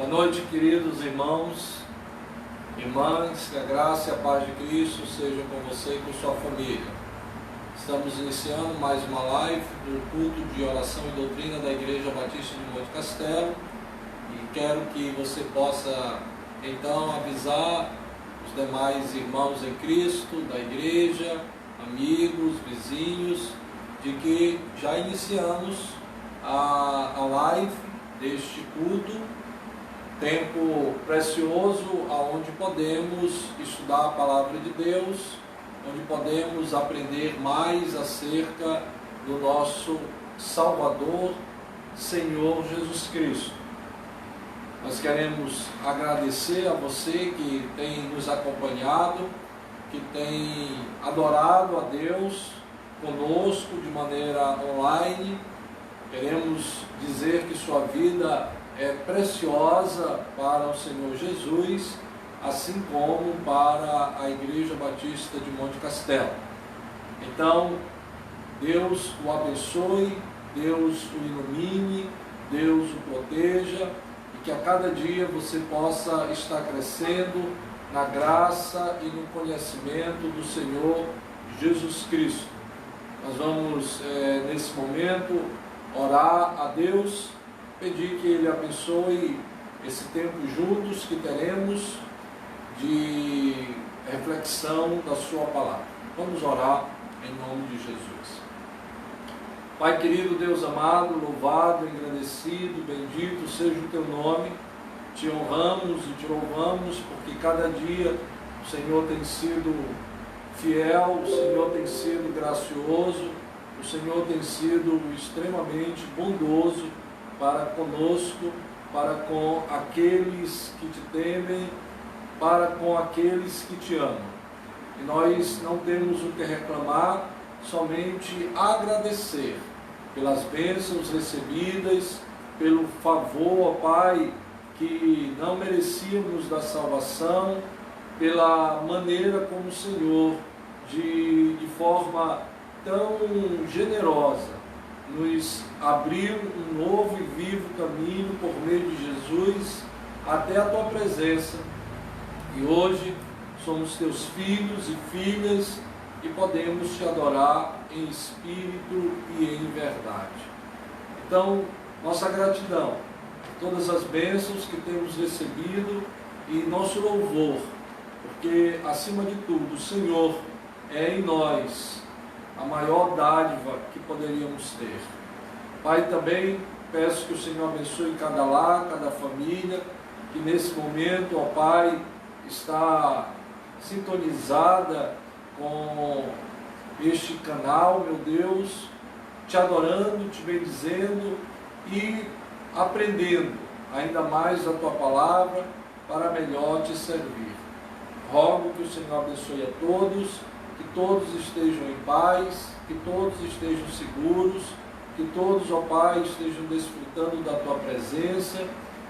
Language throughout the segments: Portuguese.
Boa noite, queridos irmãos, irmãs, que a graça e a paz de Cristo seja com você e com sua família. Estamos iniciando mais uma live do culto de oração e doutrina da Igreja Batista de Monte Castelo e quero que você possa então avisar os demais irmãos em Cristo, da igreja, amigos, vizinhos, de que já iniciamos a live deste culto, tempo precioso onde podemos estudar a palavra de Deus, onde podemos aprender mais acerca do nosso Salvador, Senhor Jesus Cristo. Nós queremos agradecer a você que tem nos acompanhado, que tem adorado a Deus conosco de maneira online. Queremos dizer que sua vida é preciosa para o Senhor Jesus, assim como para a Igreja Batista de Monte Castelo. Então, Deus o abençoe, Deus o ilumine, Deus o proteja e que a cada dia você possa estar crescendo na graça e no conhecimento do Senhor Jesus Cristo. Nós vamos, nesse momento, orar a Deus, pedir que Ele abençoe esse tempo juntos que teremos de reflexão da sua palavra. Vamos orar em nome de Jesus. Pai querido, Deus amado, louvado, engrandecido, bendito seja o teu nome. Te honramos e te louvamos porque cada dia o Senhor tem sido fiel, o Senhor tem sido gracioso, o Senhor tem sido extremamente bondoso para conosco, para com aqueles que te temem, para com aqueles que te amam. E nós não temos o que reclamar, somente agradecer pelas bênçãos recebidas, pelo favor, ó Pai, que não merecíamos da salvação, pela maneira como o Senhor, de forma tão generosa, nos abriu um novo e vivo caminho por meio de Jesus até a tua presença. E hoje somos teus filhos e filhas e podemos te adorar em espírito e em verdade. Então, nossa gratidão por todas as bênçãos que temos recebido e nosso louvor, porque acima de tudo o Senhor é em nós a maior dádiva que poderíamos ter. Pai, também peço que o Senhor abençoe cada lar, cada família, que nesse momento, ó Pai, está sintonizada com este canal, meu Deus, te adorando, te bendizendo e aprendendo ainda mais a tua palavra para melhor te servir. Rogo que o Senhor abençoe a todos, que todos estejam em paz, que todos estejam seguros, que todos, ó Pai, estejam desfrutando da tua presença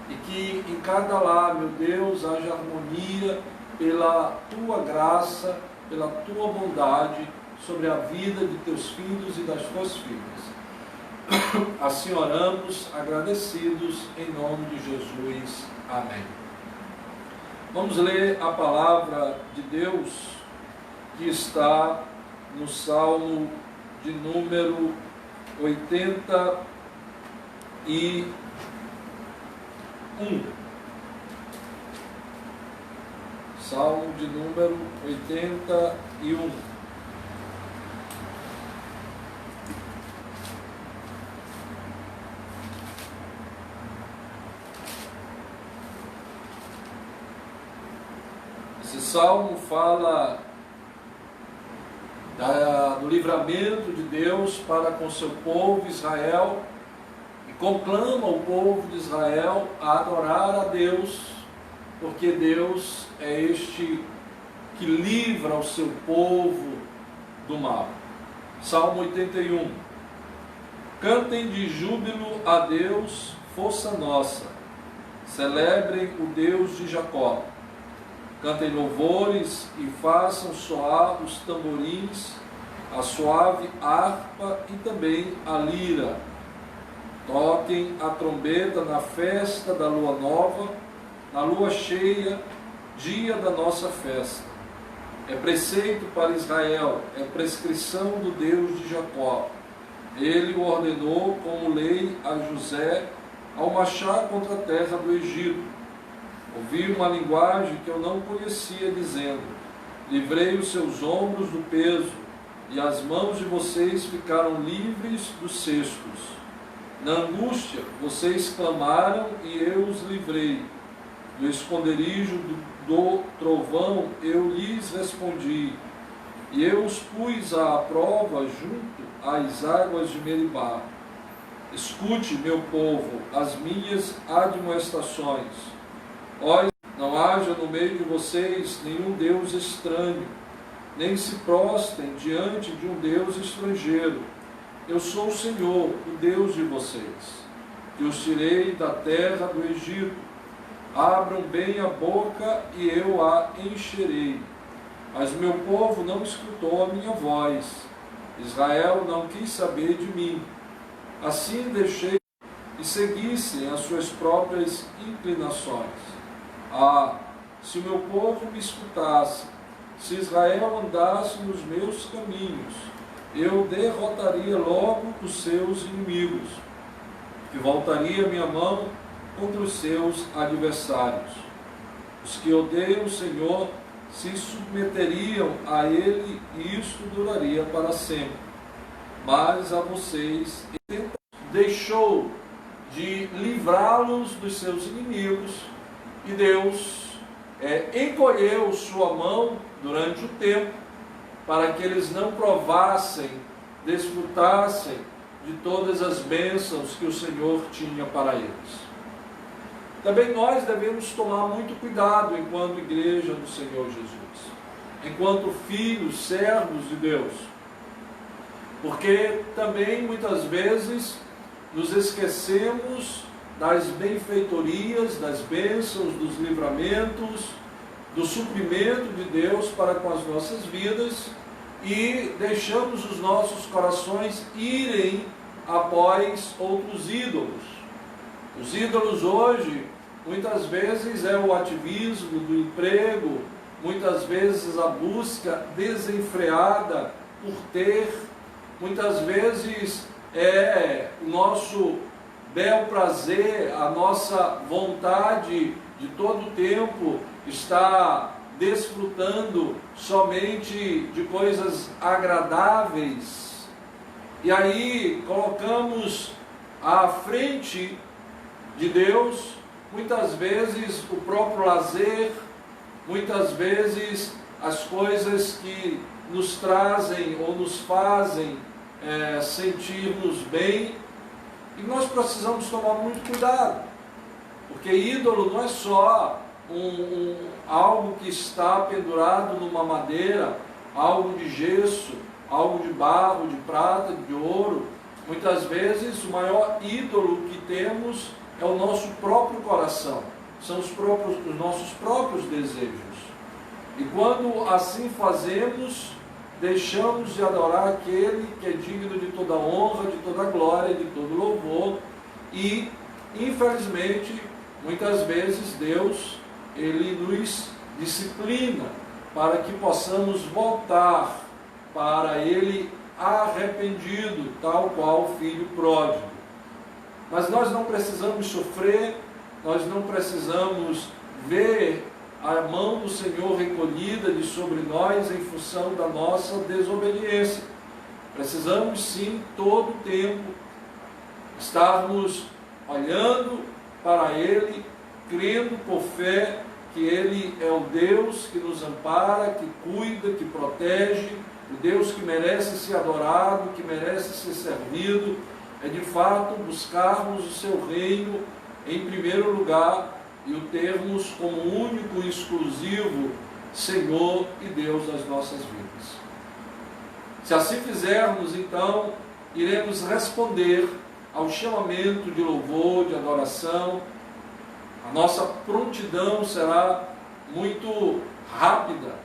e que em cada lar, meu Deus, haja harmonia pela tua graça, pela tua bondade sobre a vida de teus filhos e das tuas filhas. Assim oramos, agradecidos, em nome de Jesus. Amém. Vamos ler a palavra de Deus que está no Salmo de número 81. Salmo de número 81. Esse salmo fala do livramento de Deus para com seu povo Israel e conclama o povo de Israel a adorar a Deus, porque Deus é este que livra o seu povo do mal. Salmo 81. Cantem de júbilo a Deus, força nossa, celebrem o Deus de Jacó. Cantem louvores e façam soar os tamborins, a suave harpa e também a lira. Toquem Toquem a trombeta na festa da lua nova, na lua cheia, dia da nossa festa. É preceito para Israel, é prescrição do Deus de Jacó. Ele o ordenou como lei a José ao marchar contra a terra do Egito. Ouvi uma linguagem que eu não conhecia, dizendo: livrei os seus ombros do peso, e as mãos de vocês ficaram livres dos cestos. Na angústia vocês clamaram e eu os livrei. No esconderijo do trovão eu lhes respondi, e eu os pus à prova junto às águas de Meribá. Escute, meu povo, as minhas admoestações. Ó, não haja no meio de vocês nenhum Deus estranho, nem se prostem diante de um Deus estrangeiro. Eu sou o Senhor, o Deus de vocês, que os tirei da terra do Egito. Abram bem a boca e eu a encherei. Mas meu povo não escutou a minha voz. Israel não quis saber de mim. Assim deixei e seguissem as suas próprias inclinações. Ah, se o meu povo me escutasse, se Israel andasse nos meus caminhos, eu derrotaria logo os seus inimigos e voltaria minha mão contra os seus adversários. Os que odeiam o Senhor se submeteriam a Ele e isto duraria para sempre. Mas a vocês deixou de livrá-los dos seus inimigos e Deus encolheu sua mão durante o tempo para que eles não provassem, desfrutassem de todas as bênçãos que o Senhor tinha para eles. Também nós devemos tomar muito cuidado enquanto igreja do Senhor Jesus, enquanto filhos, servos de Deus, porque também muitas vezes nos esquecemos das benfeitorias, das bênçãos, dos livramentos, do suprimento de Deus para com as nossas vidas e deixamos os nossos corações irem após outros ídolos. Os ídolos hoje, muitas vezes, é o ativismo do emprego, muitas vezes a busca desenfreada por ter, muitas vezes é o nosso bel prazer, a nossa vontade de todo o tempo estar desfrutando somente de coisas agradáveis. E aí colocamos à frente de Deus, muitas vezes o próprio lazer, muitas vezes as coisas que nos trazem ou nos fazem sentir-nos bem, e nós precisamos tomar muito cuidado, porque ídolo não é só algo que está pendurado numa madeira, algo de gesso, algo de barro, de prata, de ouro. Muitas vezes o maior ídolo que temos é o nosso próprio coração, são os nossos próprios desejos. E quando assim fazemos, deixamos de adorar aquele que é digno de toda honra, de toda glória, de todo louvor. E, infelizmente, muitas vezes Deus, Ele nos disciplina para que possamos voltar para Ele arrependido, tal qual o filho pródigo. Mas nós não precisamos sofrer, nós não precisamos ver a mão do Senhor recolhida de sobre nós em função da nossa desobediência. Precisamos sim, todo o tempo, estarmos olhando para Ele, crendo por fé que Ele é o Deus que nos ampara, que cuida, que protege, o Deus que merece ser adorado, que merece ser servido. É de fato buscarmos o seu reino em primeiro lugar e o termos como único e exclusivo Senhor e Deus das nossas vidas. Se assim fizermos, então, iremos responder ao chamamento de louvor, de adoração. A nossa prontidão será muito rápida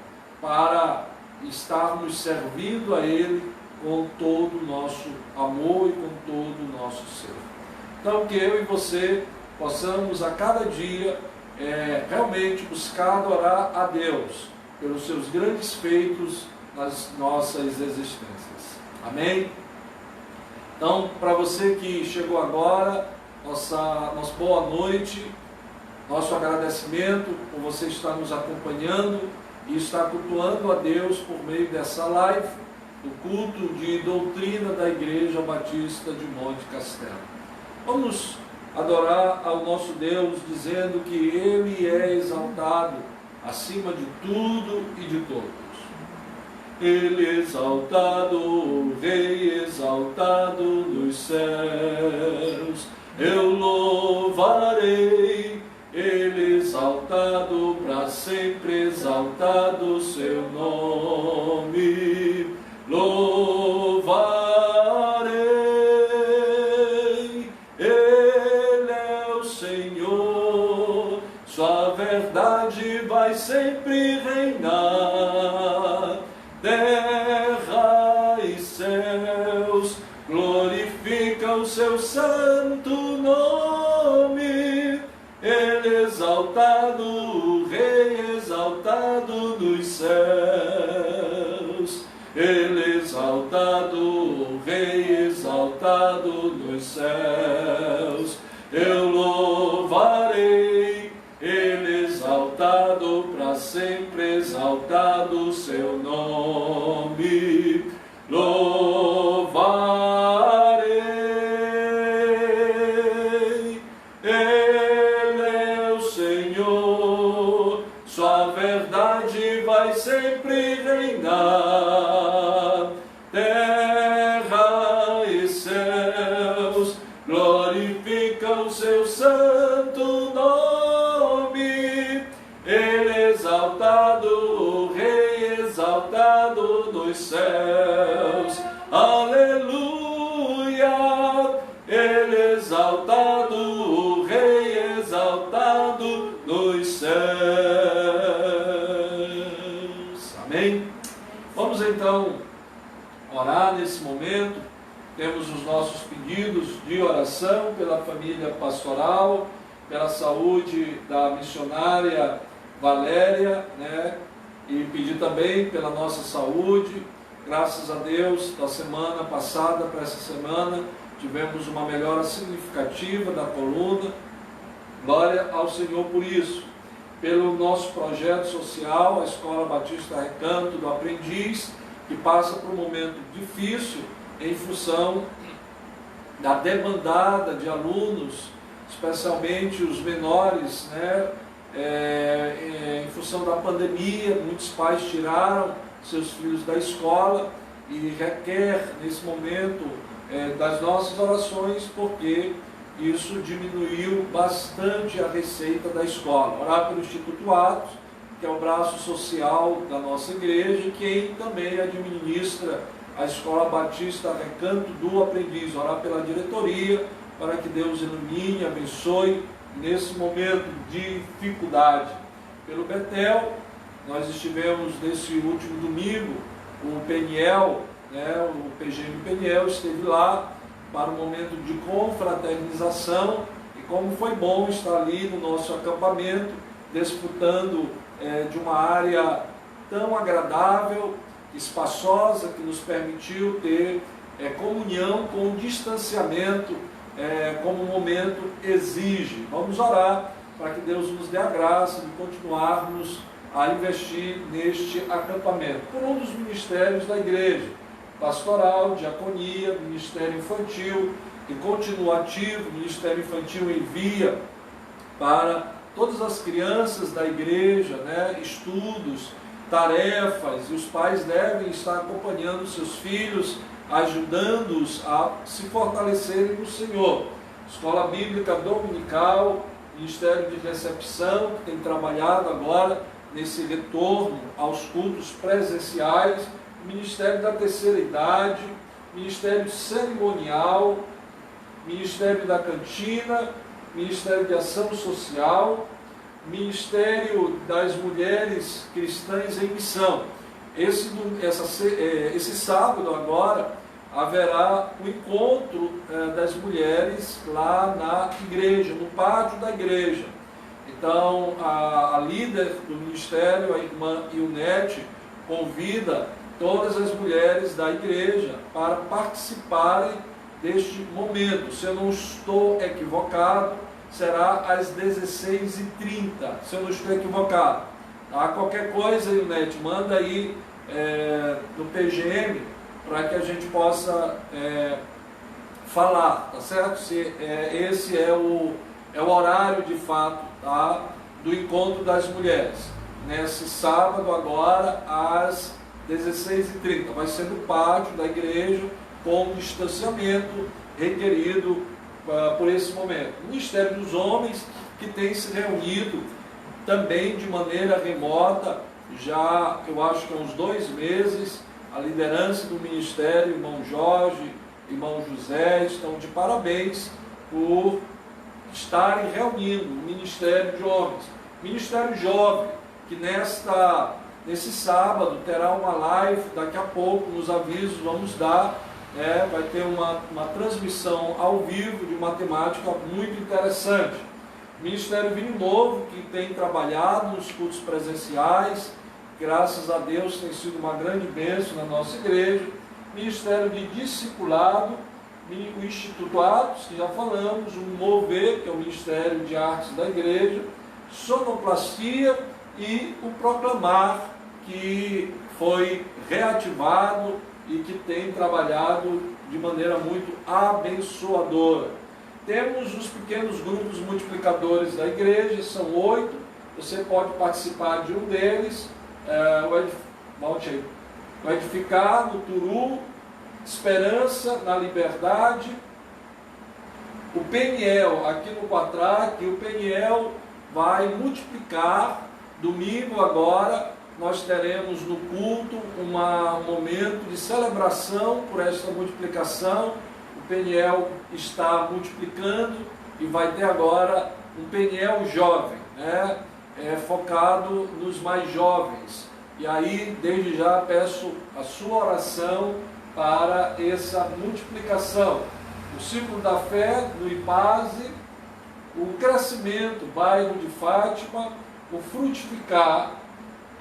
para estarmos servindo a Ele com todo o nosso amor e com todo o nosso ser. Então, que eu e você possamos a cada dia realmente buscar adorar a Deus pelos seus grandes feitos nas nossas existências. Amém? Então, para você que chegou agora, nossa boa noite, nosso agradecimento por você estar nos acompanhando e estar cultuando a Deus por meio dessa live, do culto de doutrina da Igreja Batista de Monte Castelo. Vamos adorar ao nosso Deus, dizendo que Ele é exaltado acima de tudo e de todos. Ele exaltado, o Rei exaltado nos céus, eu louvarei. Ele exaltado, para sempre exaltado seu nome, louvarei. Ele é o Senhor, sua verdade vai sempre reinar. Terra e céus glorificam seu santo nome. Ele exaltado, o Rei exaltado nos céus. Ele exaltado, o Rei exaltado nos céus. Eu louvarei. Ele exaltado, para sempre exaltado seu nome. Louvarei. Ele é o Senhor, sua verdade vai sempre reinar. Terra e céus glorificam seu santo nome. Ele exaltado, o Rei exaltado nos céus. Aleluia! Ele exaltado, o Rei exaltado nos céus. Amém? Vamos então orar nesse momento. Temos os nossos pedidos de oração pela família pastoral, pela saúde da missionária Valéria, né? E pedir também pela nossa saúde. Graças a Deus, da semana passada para essa semana, tivemos uma melhora significativa da coluna. Glória ao Senhor por isso. Pelo nosso projeto social, a Escola Batista Recanto do Aprendiz, que passa por um momento difícil em função da demandada de alunos, especialmente os menores, né? Em função da pandemia, muitos pais tiraram seus filhos da escola e requer nesse momento das nossas orações, porque isso diminuiu bastante a receita da escola. Orar pelo Instituto Atos, que é o braço social da nossa igreja, quem também administra a Escola Batista Recanto do Aprendiz. Orar pela diretoria, para que Deus ilumine, abençoe nesse momento de dificuldade. Pelo Betel, nós estivemos nesse último domingo, o Peniel, né, o PGM Peniel esteve lá para um momento de confraternização, e como foi bom estar ali no nosso acampamento, desfrutando de uma área tão agradável, espaçosa, que nos permitiu ter comunhão com o distanciamento, como o momento exige. Vamos orar para que Deus nos dê a graça de continuarmos a investir neste acampamento. Por um dos ministérios da igreja, pastoral, diaconia, ministério infantil, que continua ativo. O ministério infantil envia para todas as crianças da igreja, né, estudos, tarefas, e os pais devem estar acompanhando seus filhos, ajudando-os a se fortalecerem no Senhor. Escola Bíblica Dominical, Ministério de Recepção, que tem trabalhado agora nesse retorno aos cultos presenciais, Ministério da Terceira Idade, Ministério Cerimonial, Ministério da Cantina, Ministério de Ação Social, Ministério das Mulheres Cristãs em Missão. Esse sábado agora, haverá o encontro das mulheres lá na igreja, no pátio da igreja. Então, a líder do ministério, a irmã Ionete, convida todas as mulheres da igreja para participarem deste momento. Se eu não estou equivocado, será às 16h30, se eu não estou equivocado. Tá? Qualquer coisa, Ionete, manda aí no PGM, para que a gente possa falar, tá certo? Se esse é o horário de fato, tá? Do encontro das mulheres. Nesse sábado agora, às 16h30. Vai ser no pátio da igreja, com o distanciamento requerido por esse momento. O Ministério dos Homens, que tem se reunido também de maneira remota, já eu acho que há uns 2 meses, a liderança do ministério, irmão Jorge, irmão José, estão de parabéns por estarem reunindo o Ministério de Homens. Ministério Jovem, que nesse sábado terá uma live, daqui a pouco, nos avisos vamos dar, vai ter uma transmissão ao vivo de matemática muito interessante. Ministério Vinho Novo, que tem trabalhado nos cultos presenciais, graças a Deus tem sido uma grande bênção na nossa igreja. Ministério de Discipulado, o Instituto Atos, que já falamos, o Mover, que é o Ministério de Artes da igreja, Sonoplastia e o Proclamar, que foi reativado e que tem trabalhado de maneira muito abençoadora. Temos os pequenos grupos multiplicadores da igreja, são 8, você pode participar de um deles, o Edificar no Turu, Esperança na Liberdade, o Peniel aqui no Quatraque, o Peniel vai multiplicar. Domingo agora nós teremos no culto um momento de celebração por esta multiplicação. O Peniel está multiplicando e vai ter agora um Peniel jovem, focado nos mais jovens. E aí, desde já, peço a sua oração para essa multiplicação. O Círculo da Fé no IPASE, o Crescimento, bairro de Fátima, o Frutificar,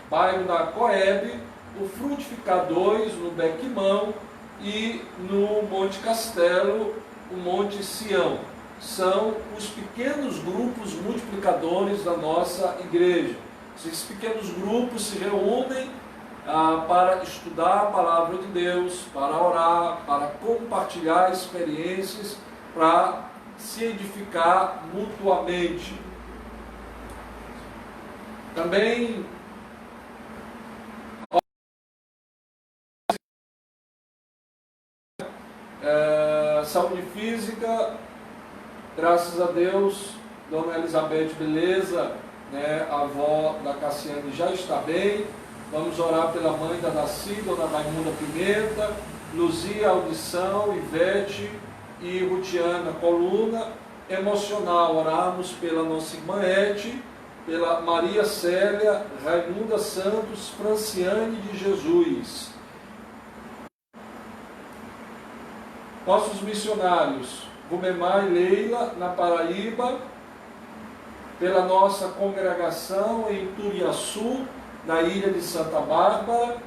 bairro da Coeb, o Frutificar 2 no Bequimão e no Monte Castelo, o Monte Sião. São os pequenos grupos multiplicadores da nossa igreja. Esses pequenos grupos se reúnem para estudar a palavra de Deus, para orar, para compartilhar experiências, para se edificar mutuamente. Também saúde física, graças a Deus, Dona Elizabeth Beleza, a avó da Cassiane já está bem. Vamos orar pela mãe da Daci, Dona Raimunda Pimenta, Luzia Audição, Ivete e Rutiana Coluna. Emocional, orarmos pela nossa irmã Ete, pela Maria Célia, Raimunda Santos, Franciane de Jesus. Nossos missionários, Rubemar e Leila, na Paraíba, pela nossa congregação em Turiaçu, na ilha de Santa Bárbara,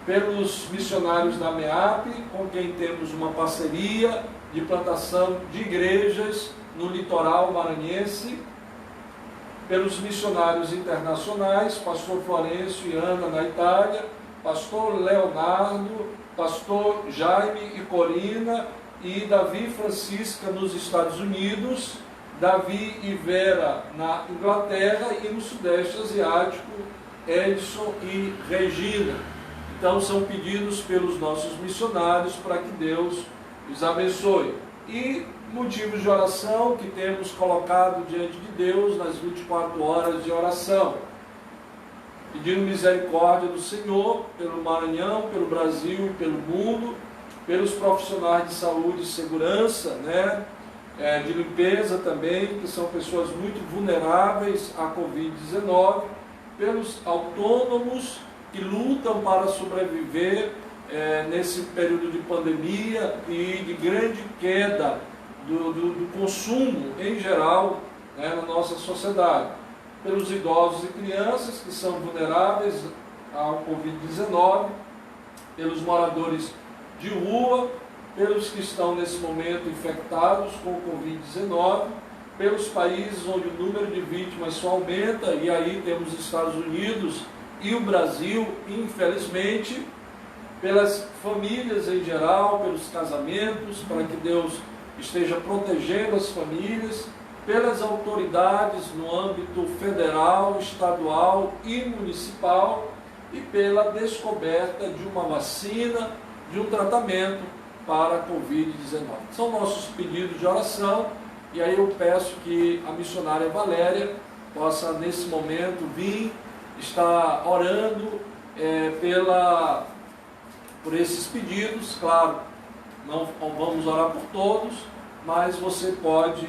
pelos missionários da MEAP, com quem temos uma parceria de plantação de igrejas no litoral maranhense, pelos missionários internacionais, pastor Florencio e Ana na Itália, pastor Leonardo, pastor Jaime e Corina e Davi Francisca nos Estados Unidos, Davi e Vera na Inglaterra e no Sudeste Asiático, Edson e Regina. Então são pedidos pelos nossos missionários para que Deus os abençoe. E motivos de oração que temos colocado diante de Deus nas 24 horas de oração. Pedindo misericórdia do Senhor pelo Maranhão, pelo Brasil e pelo mundo, pelos profissionais de saúde e segurança, de limpeza também, que são pessoas muito vulneráveis à Covid-19, pelos autônomos que lutam para sobreviver nesse período de pandemia e de grande queda do consumo em geral, né, na nossa sociedade, pelos idosos e crianças que são vulneráveis ao Covid-19, pelos moradores de rua, pelos que estão nesse momento infectados com o Covid-19, pelos países onde o número de vítimas só aumenta, e aí temos os Estados Unidos e o Brasil, infelizmente, pelas famílias em geral, pelos casamentos, para que Deus esteja protegendo as famílias, pelas autoridades no âmbito federal, estadual e municipal, e pela descoberta de uma vacina, de um tratamento para a Covid-19. São nossos pedidos de oração, e aí eu peço que a missionária Valéria possa, nesse momento, vir, estar orando por esses pedidos. Claro, não vamos orar por todos, mas você pode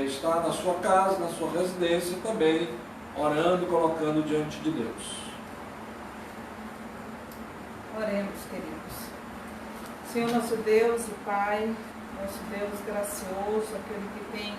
estar na sua casa, na sua residência também, orando e colocando diante de Deus. Oremos, queridos. Senhor nosso Deus e Pai, nosso Deus gracioso, aquele que tem,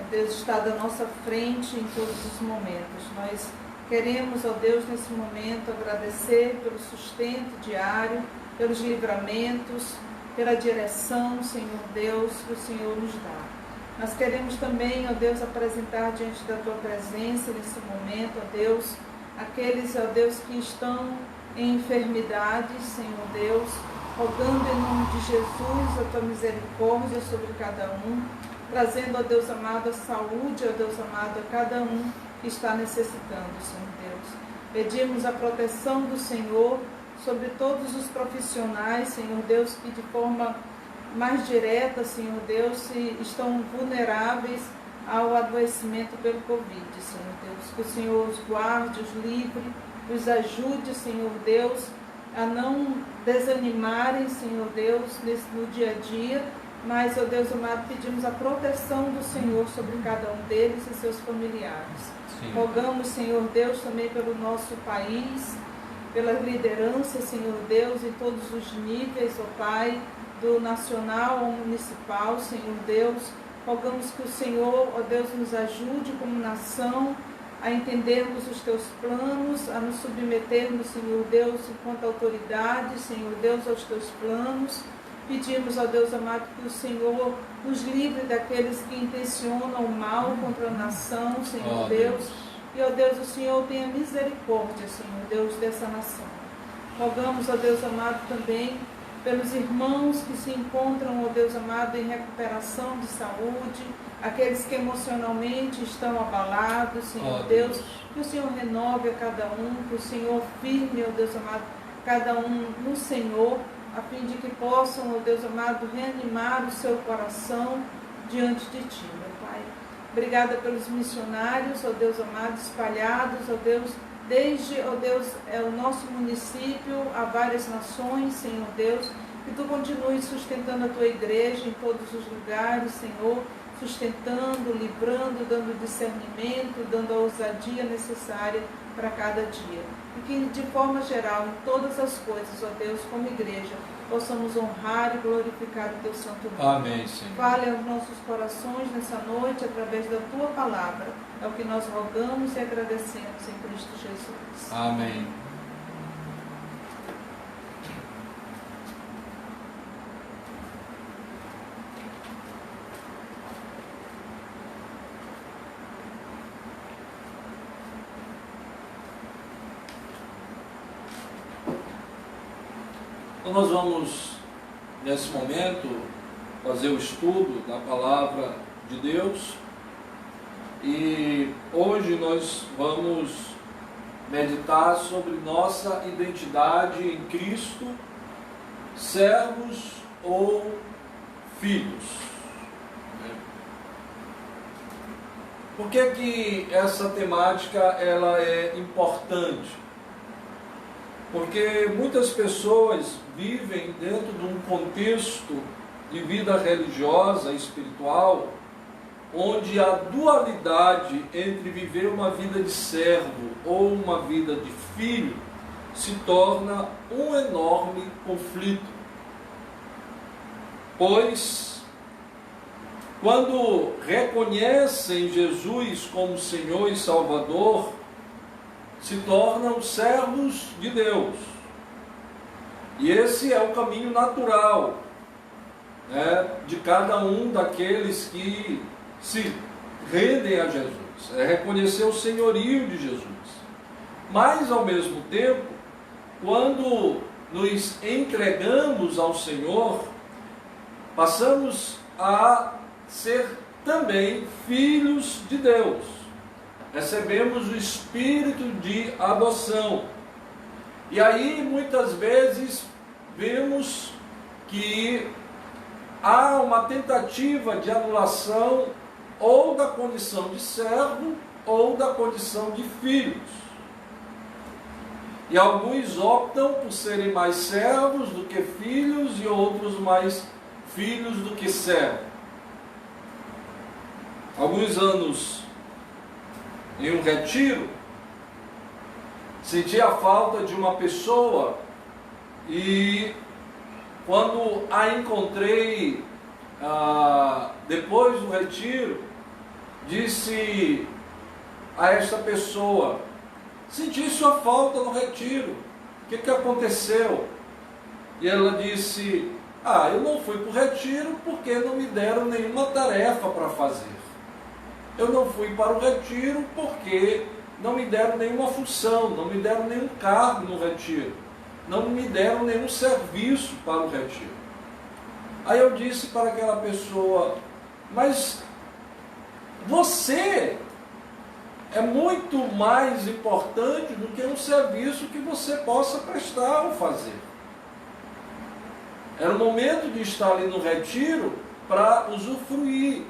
Deus, estado à nossa frente em todos os momentos. Nós queremos, ó Deus, nesse momento, agradecer pelo sustento diário, pelos livramentos, pela direção, Senhor Deus, que o Senhor nos dá. Nós queremos também, ó Deus, apresentar diante da Tua presença nesse momento, ó Deus, aqueles, ó Deus, que estão em enfermidades, Senhor Deus, rogando em nome de Jesus a Tua misericórdia sobre cada um, trazendo, ó Deus amado, a saúde, ó Deus amado, a cada um que está necessitando, Senhor Deus. Pedimos a proteção do Senhor sobre todos os profissionais, Senhor Deus, que de forma mais direta, Senhor Deus, estão vulneráveis ao adoecimento pelo Covid, Senhor Deus. Que o Senhor os guarde, os livre, os ajude, Senhor Deus, a não desanimarem, Senhor Deus, no dia a dia, mas, ó Deus amado, pedimos a proteção do Senhor sobre cada um deles e seus familiares. Sim. Rogamos, Senhor Deus, também pelo nosso país, pela liderança, Senhor Deus, em todos os níveis, ó Pai, do nacional ao municipal, Senhor Deus. Rogamos que o Senhor, ó Deus, nos ajude como nação a entendermos os Teus planos, a nos submetermos, Senhor Deus, enquanto autoridade, Senhor Deus, aos Teus planos. Pedimos, ó Deus amado, que o Senhor nos livre daqueles que intencionam o mal contra a nação, Senhor Deus. E, ó Deus, o Senhor tenha misericórdia, Senhor Deus, dessa nação. Rogamos, ó Deus amado, também pelos irmãos que se encontram, ó Deus amado, em recuperação de saúde, aqueles que emocionalmente estão abalados, Senhor Deus, que o Senhor renove a cada um, que o Senhor firme, ó Deus amado, cada um no Senhor, a fim de que possam, ó Deus amado, reanimar o seu coração diante de Ti, meu Pai. Obrigada pelos missionários, ó Deus amado, espalhados, ó Deus, desde, ó Deus, o nosso município a várias nações, Senhor Deus, que Tu continues sustentando a Tua igreja em todos os lugares, Senhor, sustentando, livrando, dando discernimento, dando a ousadia necessária para cada dia. E que, de forma geral, em todas as coisas, ó Deus, como igreja, possamos honrar e glorificar o Teu santo nome. Amém, Senhor. Fale aos nossos corações nessa noite, através da Tua palavra. É o que nós rogamos e agradecemos em Cristo Jesus. Amém. Então nós vamos, nesse momento, fazer o estudo da Palavra de Deus. E hoje nós vamos meditar sobre nossa identidade em Cristo, servos ou filhos. Por que essa temática ela é importante? Porque muitas pessoas vivem dentro de um contexto de vida religiosa e espiritual, onde a dualidade entre viver uma vida de servo ou uma vida de filho se torna um enorme conflito. Pois, quando reconhecem Jesus como Senhor e Salvador, se tornam servos de Deus. E esse é o caminho natural, né, de cada um daqueles que se rendem a Jesus. É reconhecer o senhorio de Jesus. Mas, ao mesmo tempo, quando nos entregamos ao Senhor, passamos a ser também filhos de Deus. Recebemos o espírito de adoção. E aí, muitas vezes, vemos que há uma tentativa de anulação ou da condição de servo ou da condição de filhos. E alguns optam por serem mais servos do que filhos e outros mais filhos do que servos. Alguns anos em um retiro, senti a falta de uma pessoa e quando a encontrei depois do retiro, disse a esta pessoa: senti sua falta no retiro, o que aconteceu? E ela disse: eu não fui para o retiro porque não me deram nenhuma tarefa para fazer. Eu não fui para o retiro porque não me deram nenhuma função, não me deram nenhum cargo no retiro, não me deram nenhum serviço para o retiro. Aí eu disse para aquela pessoa: mas você é muito mais importante do que um serviço que você possa prestar ou fazer. Era o momento de estar ali no retiro para usufruir.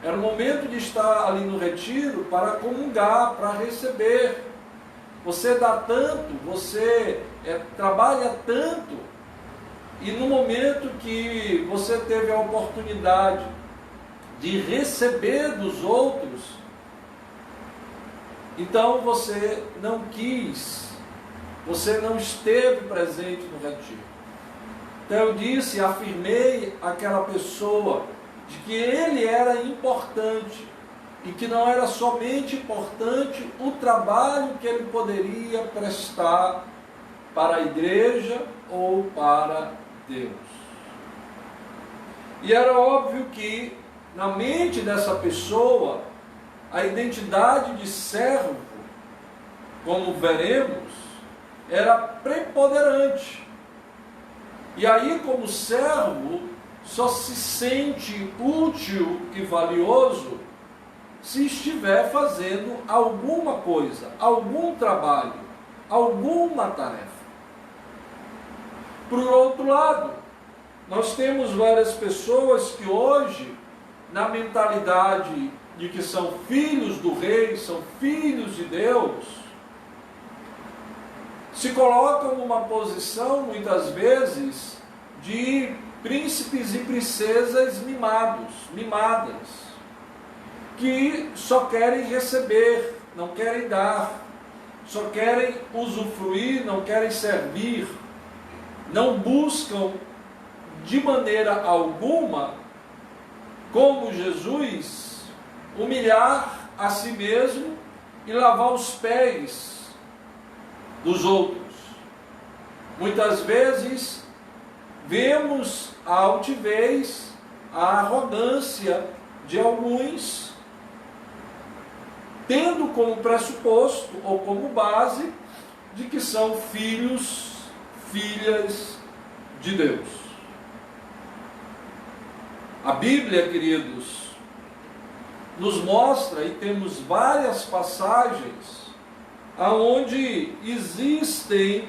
Era o momento de estar ali no retiro para comungar, para receber. Você dá tanto, você trabalha tanto, e no momento que você teve a oportunidade de receber dos outros, então você não quis, você não esteve presente no retiro. Então eu disse, afirmei àquela pessoa de que ele era importante e que não era somente importante o trabalho que ele poderia prestar para a igreja ou para Deus. E era óbvio que na mente dessa pessoa a identidade de servo, como veremos, era preponderante. E aí, como servo, só se sente útil e valioso se estiver fazendo alguma coisa, algum trabalho, alguma tarefa. Por outro lado, nós temos várias pessoas que hoje, na mentalidade de que são filhos do rei, são filhos de Deus, se colocam numa posição, muitas vezes, de príncipes e princesas mimadas, que só querem receber, não querem dar, só querem usufruir, não querem servir, não buscam de maneira alguma, como Jesus, humilhar a si mesmo e lavar os pés dos outros. Muitas vezes vemos a altivez, a arrogância de alguns, tendo como pressuposto ou como base de que são filhos, filhas de Deus. A Bíblia, queridos, nos mostra, e temos várias passagens, aonde existem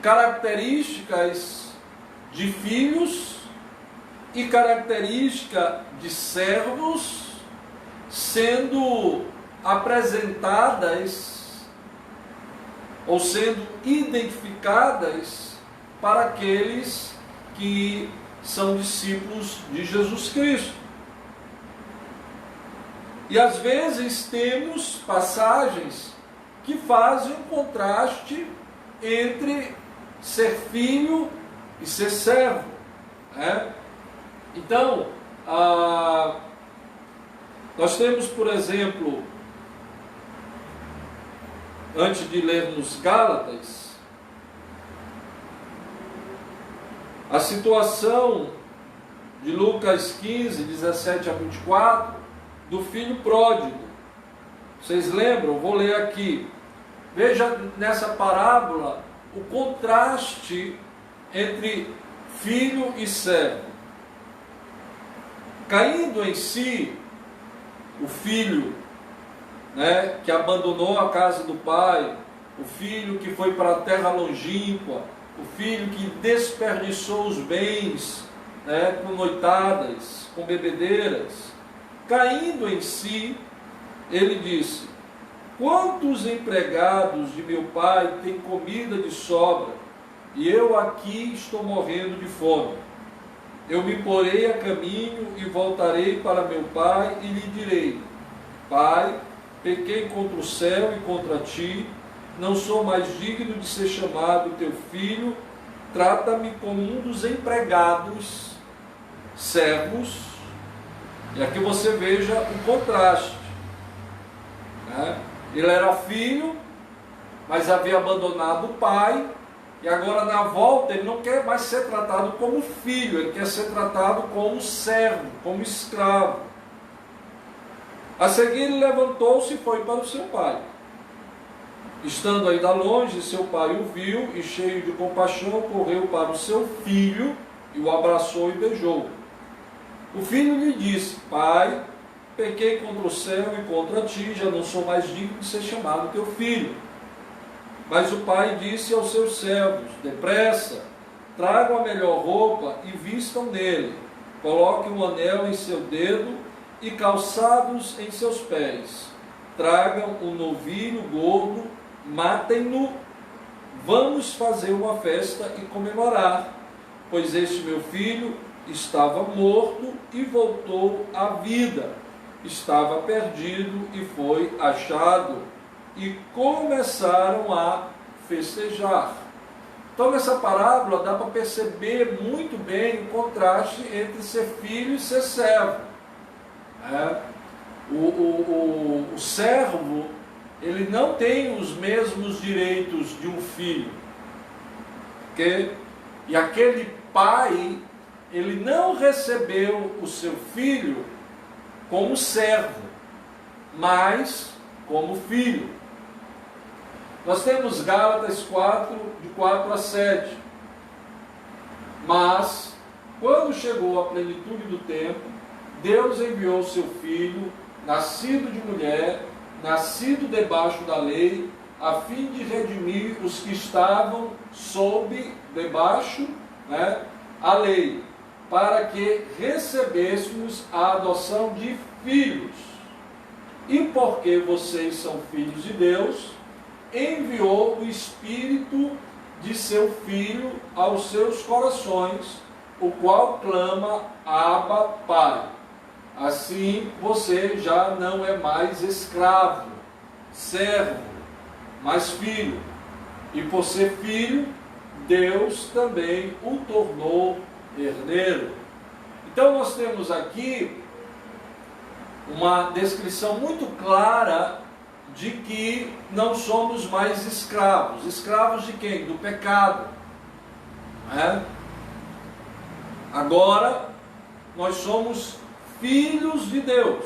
características de filhos e característica de servos sendo apresentadas ou sendo identificadas para aqueles que são discípulos de Jesus Cristo. E às vezes temos passagens que fazem um contraste entre ser filho e ser servo, né? Então, nós temos, por exemplo, antes de lermos Gálatas, a situação de Lucas 15, 17 a 24, do filho pródigo. Vocês lembram? Vou ler aqui. Veja nessa parábola o contraste entre filho e servo. Caindo em si, o filho, né, que abandonou a casa do pai, o filho que foi para a terra longínqua, o filho que desperdiçou os bens, né, com noitadas, com bebedeiras, caindo em si, ele disse: quantos empregados de meu pai têm comida de sobra, e eu aqui estou morrendo de fome? Eu me porei a caminho e voltarei para meu pai e lhe direi: Pai, pequei contra o céu e contra ti, não sou mais digno de ser chamado teu filho, trata-me como um dos empregados, servos. E aqui você veja o contraste, né? Ele era filho, mas havia abandonado o pai, e agora na volta ele não quer mais ser tratado como filho, ele quer ser tratado como servo, como escravo. A seguir ele levantou-se e foi para o seu pai. Estando ainda longe, seu pai o viu e, cheio de compaixão, correu para o seu filho e o abraçou e beijou. O filho lhe disse: Pai, pequei contra o céu e contra ti, já não sou mais digno de ser chamado teu filho. Mas o pai disse aos seus servos: Depressa, tragam a melhor roupa e vistam nele, coloquem um anel em seu dedo e calçados em seus pés. Tragam um novilho gordo, matem-no, vamos fazer uma festa e comemorar, pois este meu filho estava morto e voltou à vida, estava perdido e foi achado. E começaram a festejar. Então nessa parábola dá para perceber muito bem o contraste entre ser filho e ser servo. O servo, ele não tem os mesmos direitos de um filho. E aquele pai, ele não recebeu o seu filho como servo, mas como filho. Nós temos Gálatas 4, de 4 a 7. Mas, quando chegou a plenitude do tempo, Deus enviou o seu filho, nascido de mulher, nascido debaixo da lei, a fim de redimir os que estavam debaixo, né, a lei, para que recebêssemos a adoção de filhos. E porque vocês são filhos de Deus, enviou o Espírito de seu Filho aos seus corações, o qual clama: Abba, Pai. Assim você já não é mais escravo, servo, mas filho. E por ser filho, Deus também o tornou herdeiro. Então nós temos aqui uma descrição muito clara de que não somos mais escravos. Escravos de quem? Do pecado. Agora, nós somos filhos de Deus.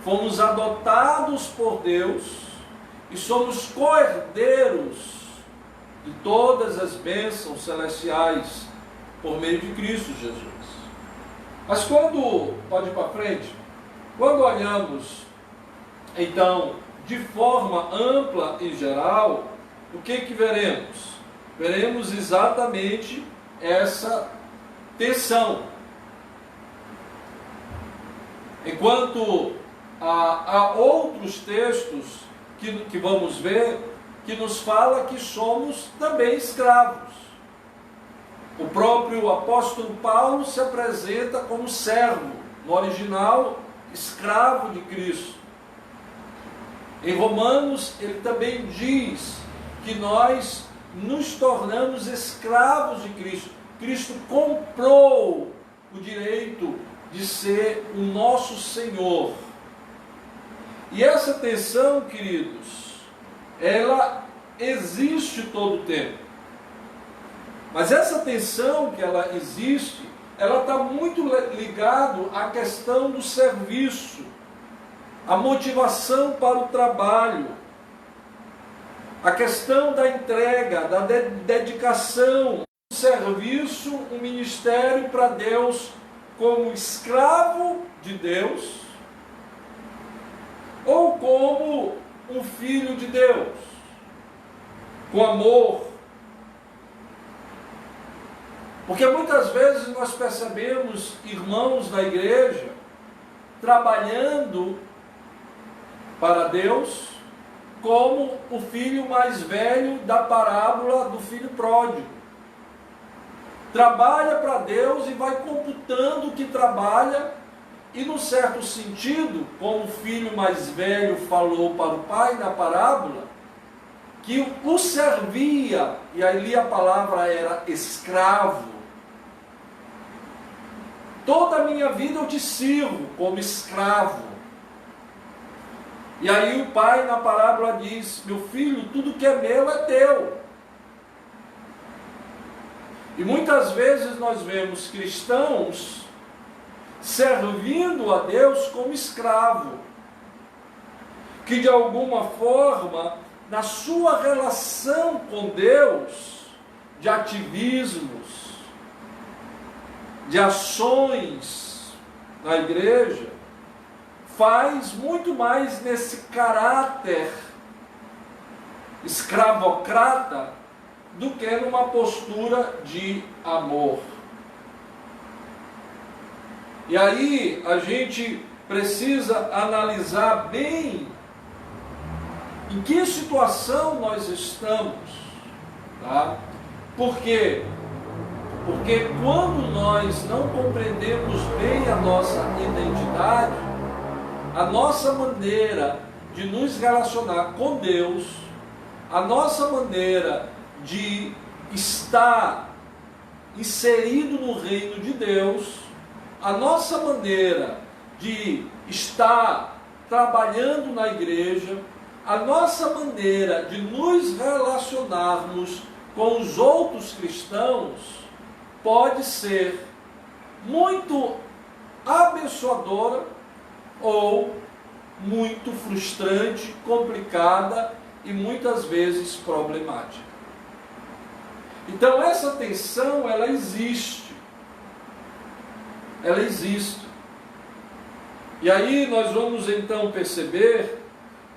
Fomos adotados por Deus e somos co-herdeiros de todas as bênçãos celestiais por meio de Cristo Jesus. Mas pode ir para frente, quando olhamos então, de forma ampla e geral, o que veremos? Veremos exatamente essa tensão. Enquanto há outros textos que vamos ver, que nos fala que somos também escravos. O próprio apóstolo Paulo se apresenta como servo, no original, escravo de Cristo. Em Romanos, ele também diz que nós nos tornamos escravos de Cristo. Cristo comprou o direito de ser o nosso Senhor. E essa tensão, queridos, ela existe todo o tempo. Mas essa tensão que ela existe, ela está muito ligado à questão do serviço, a motivação para o trabalho, a questão da entrega, da dedicação, um serviço, um ministério para Deus como escravo de Deus ou como um filho de Deus, com amor. Porque muitas vezes nós percebemos irmãos da igreja trabalhando para Deus como o filho mais velho da parábola do filho pródigo. Trabalha para Deus e vai computando o que trabalha, e num certo sentido, como o filho mais velho falou para o pai na parábola, que o servia, e ali a palavra era escravo. Toda a minha vida eu te sirvo como escravo. E aí o pai na parábola diz: meu filho, tudo que é meu é teu. E muitas vezes nós vemos cristãos servindo a Deus como escravo, que de alguma forma, na sua relação com Deus, de ativismos, de ações na igreja, faz muito mais nesse caráter escravocrata do que numa postura de amor. E aí a gente precisa analisar bem em que situação nós estamos, tá? Por quê? Porque quando nós não compreendemos bem a nossa identidade, a nossa maneira de nos relacionar com Deus, a nossa maneira de estar inserido no reino de Deus, a nossa maneira de estar trabalhando na igreja, a nossa maneira de nos relacionarmos com os outros cristãos pode ser muito abençoadora ou muito frustrante, complicada e muitas vezes problemática. Então essa tensão, ela existe. Ela existe. E aí nós vamos então perceber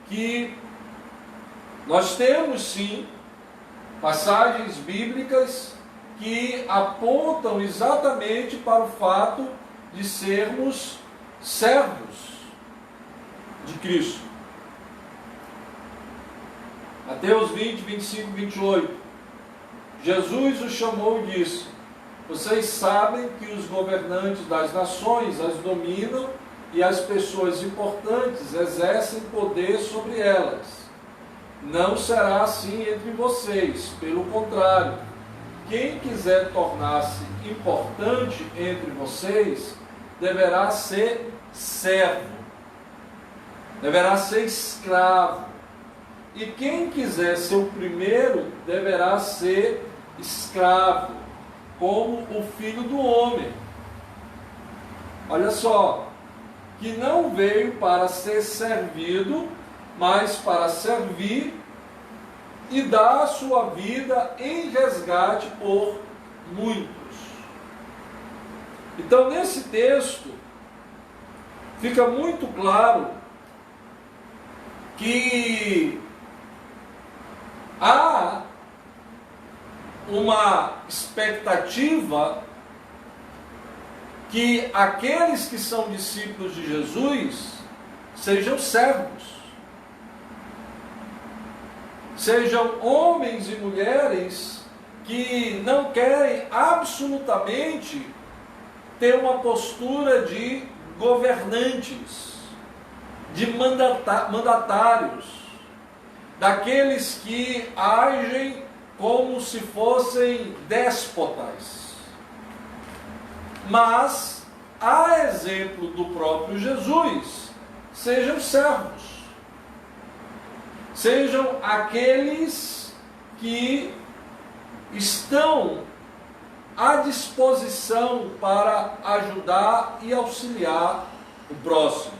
que nós temos sim passagens bíblicas que apontam exatamente para o fato de sermos servos de Cristo. Mateus 20, 25, 28. Jesus os chamou e disse: vocês sabem que os governantes das nações as dominam e as pessoas importantes exercem poder sobre elas. Não será assim entre vocês, pelo contrário, quem quiser tornar-se importante entre vocês deverá ser servo, deverá ser escravo, e quem quiser ser o primeiro deverá ser escravo, como o Filho do Homem. Olha só, que não veio para ser servido, mas para servir e dar a sua vida em resgate por muitos. Então, nesse texto, fica muito claro que há uma expectativa que aqueles que são discípulos de Jesus sejam servos, sejam homens e mulheres que não querem absolutamente ter uma postura de governantes, de mandatários, daqueles que agem como se fossem déspotas. Mas, a exemplo do próprio Jesus, sejam servos, sejam aqueles que estão à disposição para ajudar e auxiliar o próximo.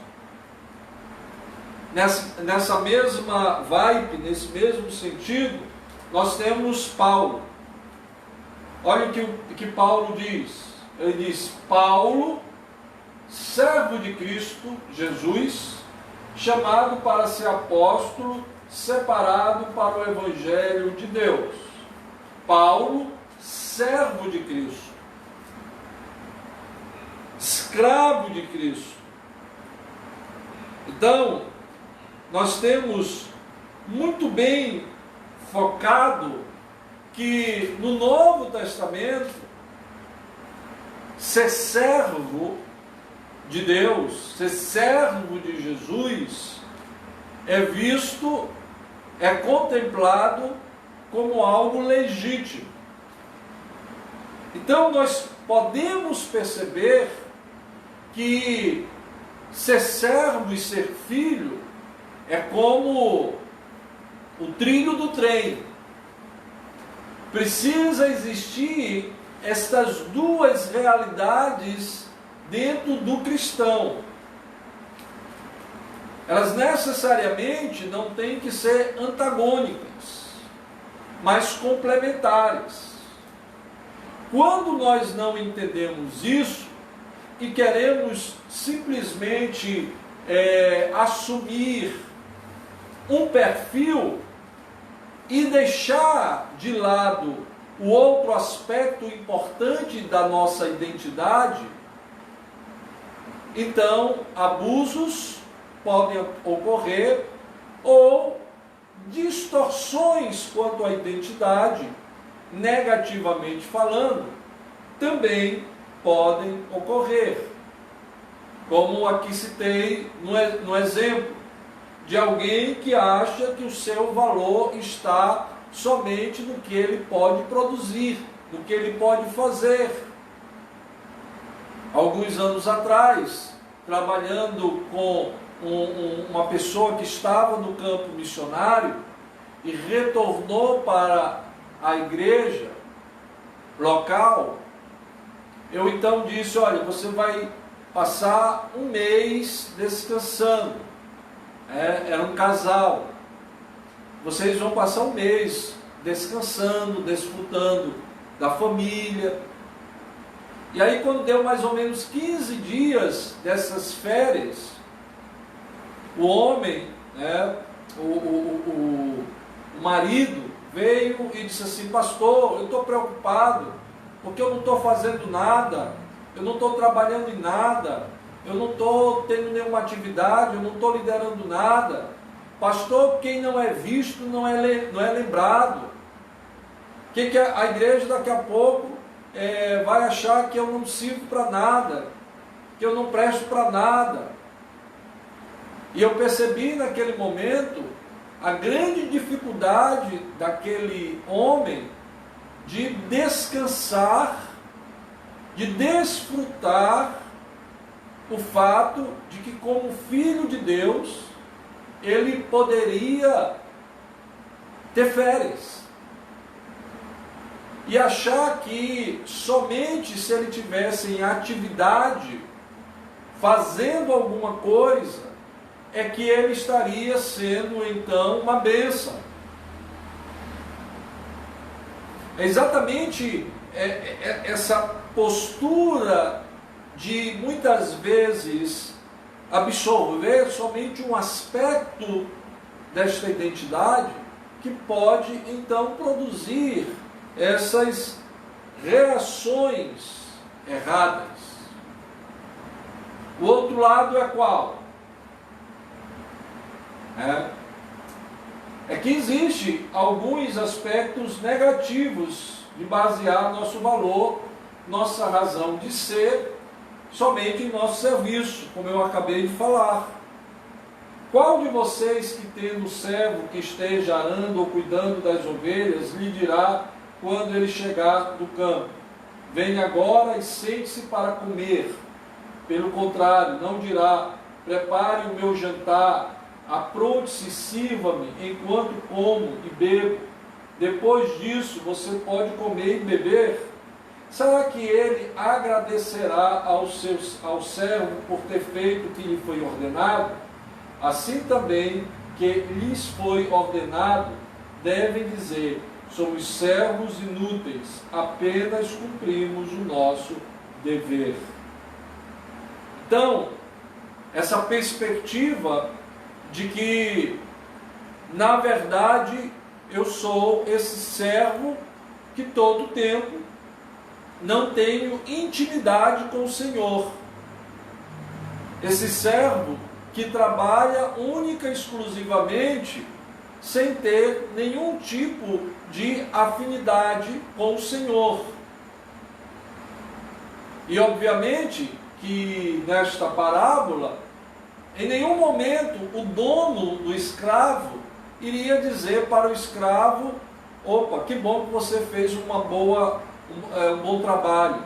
Nessa mesma vibe, nesse mesmo sentido, nós temos Paulo. Olha o que Paulo diz. Ele diz: Paulo, servo de Cristo Jesus, chamado para ser apóstolo, separado para o Evangelho de Deus. Paulo, servo de Cristo, escravo de Cristo. Então, nós temos muito bem focado que no Novo Testamento, ser servo de Deus, ser servo de Jesus, é visto, é contemplado como algo legítimo. Então nós podemos perceber que ser servo e ser filho é como o trilho do trem. Precisa existir estas duas realidades dentro do cristão. Elas necessariamente não têm que ser antagônicas, mas complementares. Quando nós não entendemos isso e queremos simplesmente assumir um perfil e deixar de lado o outro aspecto importante da nossa identidade, então abusos podem ocorrer ou distorções quanto à identidade, negativamente falando, também podem ocorrer. Como aqui citei no exemplo de alguém que acha que o seu valor está somente no que ele pode produzir, no que ele pode fazer. Alguns anos atrás, trabalhando com uma pessoa que estava no campo missionário e retornou para a igreja local, eu então disse: olha, você vai passar um mês descansando. Era um casal. Vocês vão passar um mês descansando, desfrutando da família. E aí, quando deu mais ou menos 15 dias dessas férias, o homem, o marido, veio e disse assim: pastor, eu estou preocupado, porque eu não estou fazendo nada, eu não estou trabalhando em nada, eu não estou tendo nenhuma atividade, eu não estou liderando nada. Pastor, quem não é visto não é lembrado. Que a igreja daqui a pouco vai achar que eu não sirvo para nada, que eu não presto para nada. E eu percebi naquele momento a grande dificuldade daquele homem de descansar, de desfrutar o fato de que, como filho de Deus, ele poderia ter férias. E achar que somente se ele tivesse em atividade, fazendo alguma coisa, é que ele estaria sendo então uma bênção. É exatamente essa postura de muitas vezes absorver somente um aspecto desta identidade que pode então produzir essas reações erradas. O outro lado é qual? É que existe alguns aspectos negativos de basear nosso valor, nossa razão de ser, somente em nosso serviço, como eu acabei de falar. Qual de vocês que tendo servo que esteja arando ou cuidando das ovelhas, lhe dirá quando ele chegar do campo: venha agora e sente-se para comer? Pelo contrário, não dirá: prepare o meu jantar, apronte-se e sirva-me enquanto como e bebo. Depois disso você pode comer e beber? Será que ele agradecerá ao servo por ter feito o que lhe foi ordenado? Assim também que lhes foi ordenado, devem dizer: somos servos inúteis, apenas cumprimos o nosso dever. Então, essa perspectiva de que, na verdade, eu sou esse servo que todo tempo não tenho intimidade com o Senhor. Esse servo que trabalha única e exclusivamente sem ter nenhum tipo de afinidade com o Senhor. E obviamente que nesta parábola, em nenhum momento o dono do escravo iria dizer para o escravo: opa, que bom que você fez um bom trabalho.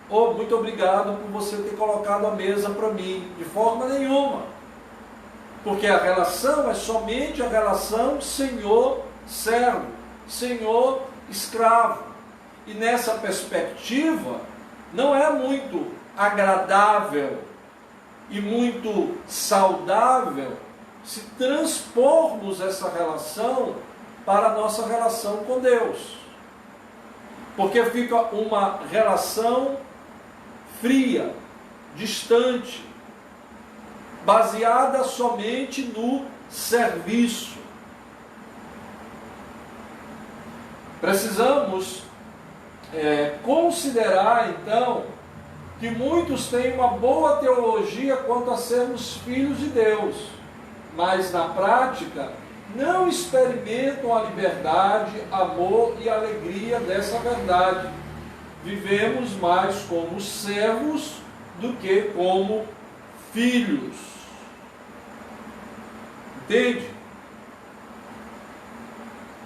Oh, muito obrigado por você ter colocado a mesa para mim. De forma nenhuma. Porque a relação é somente a relação senhor-servo, senhor-escravo. E nessa perspectiva, não é muito agradável e muito saudável se transpormos essa relação para a nossa relação com Deus. Porque fica uma relação fria, distante, baseada somente no serviço. Precisamos considerar, então, que muitos têm uma boa teologia quanto a sermos filhos de Deus, mas na prática não experimentam a liberdade, amor e alegria dessa verdade. Vivemos mais como servos do que como filhos. Entende?